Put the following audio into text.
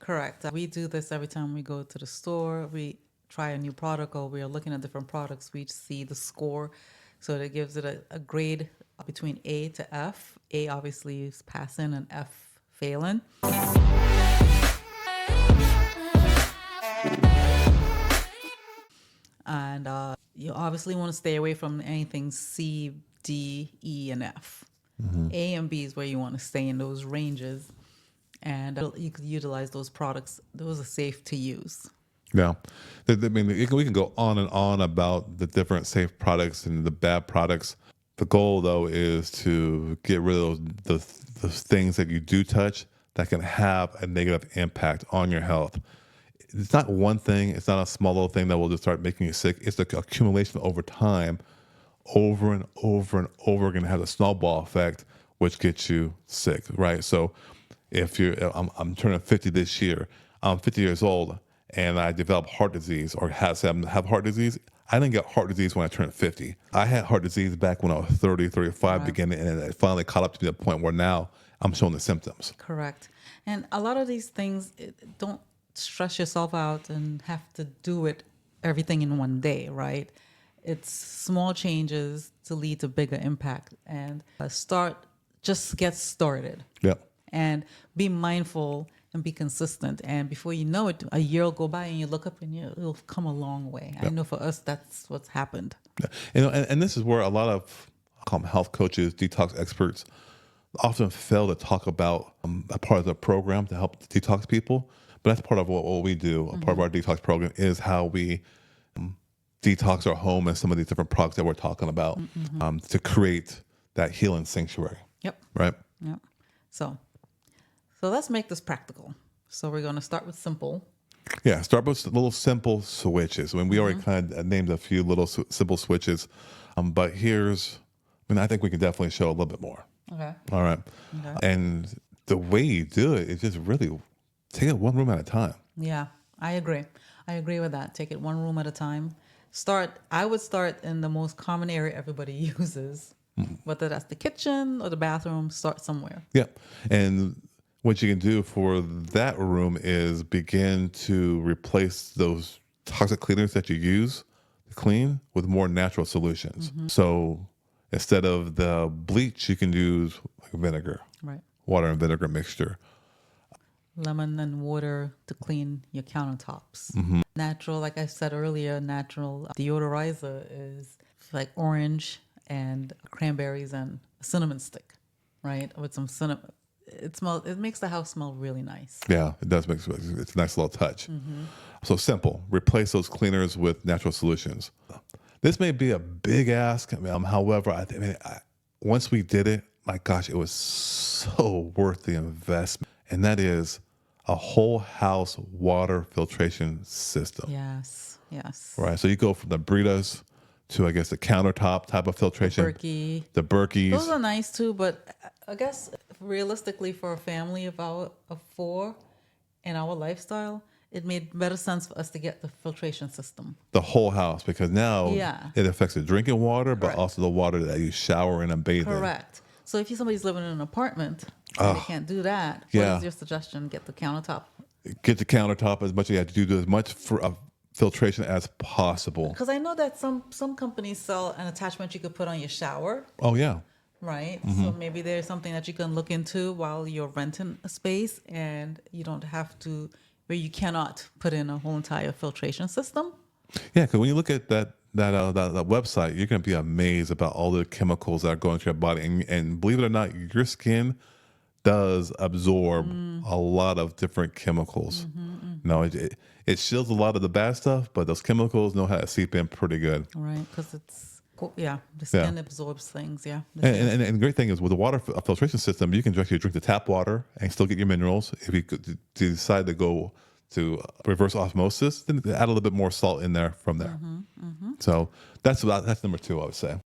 Correct. We do this every time we go to the store. We try a new product or we are looking at different products. We see the score. So that gives it a grade between A to F. A obviously is passing and F failing. And you obviously want to stay away from anything C, D, E, and F. A and B is where you want to stay in those ranges. And you could utilize those products. Those are safe to use. Yeah. I mean, we can go on and on about the different safe products and the bad products. The goal, though, is to get rid of those things that you do touch that can have a negative impact on your health. It's not one thing. It's not a small little thing that will just start making you sick. It's the accumulation over time, over and over and over again, has a snowball effect, which gets you sick, right? So if I'm turning 50 this year, I'm 50 years old, and I develop heart disease or have heart disease. I didn't get heart disease when I turned 50. I had heart disease back when I was 30, 35 beginning, and it finally caught up to the point where now I'm showing the symptoms. Correct. And a lot of these things, don't stress yourself out and have to do everything in one day, right? It's small changes to lead to bigger impact. And just get started. Yeah. And be mindful and be consistent. And before you know it, a year will go by and you look up and it'll come a long way. Yep. I know for us, that's what's happened. Yeah. And this is where a lot of health coaches, detox experts often fail to talk about a part of the program to help detox people. But that's part of what we do. A part of our detox program is how we detox our home and some of these different products that we're talking about to create that healing sanctuary. Yep. Right? Yep. So let's make this practical. So we're going to start with simple. Yeah, start with little simple switches. I mean, we already kind of named a few little simple switches, but I think we can definitely show a little bit more. Okay. All right. Okay. And the way you do it is just really take it one room at a time. Yeah, I agree. I agree with that. Take it one room at a time. I would start in the most common area everybody uses, whether that's the kitchen or the bathroom. Start somewhere. Yeah. And what you can do for that room is begin to replace those toxic cleaners that you use to clean with more natural solutions. So instead of the bleach, you can use like vinegar, right? Water and vinegar mixture. Lemon and water to clean your countertops. Natural, like I said earlier, natural deodorizer is like orange and cranberries and a cinnamon stick, right? With some cinnamon. It makes the house smell really nice. Yeah, it does it's a nice little touch. So simple. Replace those cleaners with natural solutions. This may be a big ask. However, once we did it, my gosh, it was so worth the investment. And that is a whole house water filtration system. Yes. Right. So you go from the Britas to, I guess, the countertop type of filtration. The Berkeys. Those are nice too, but I guess realistically for a family of 4 in our lifestyle, it made better sense for us to get the filtration system. The whole house, because now it affects the drinking water, but also the water that you shower in and bathe in. Correct. So if somebody's living in an apartment and they can't do that, what is your suggestion? Get the countertop. Get the countertop as much as you have to do as much for filtration as possible. Because I know that some companies sell an attachment you could put on your shower. Oh, yeah. Right. So maybe there's something that you can look into while you're renting a space and you don't have to, where you cannot put in a whole entire filtration system. Yeah, because when you look at that website, you're going to be amazed about all the chemicals that are going through your body. And believe it or not, your skin does absorb a lot of different chemicals. No, it shields a lot of the bad stuff, but those chemicals know how to seep in pretty good. Right, because the skin absorbs things, And the great thing is with the water filtration system, you can directly drink the tap water and still get your minerals. If you decide to go to reverse osmosis, then add a little bit more salt in there from there. So that's number 2, I would say.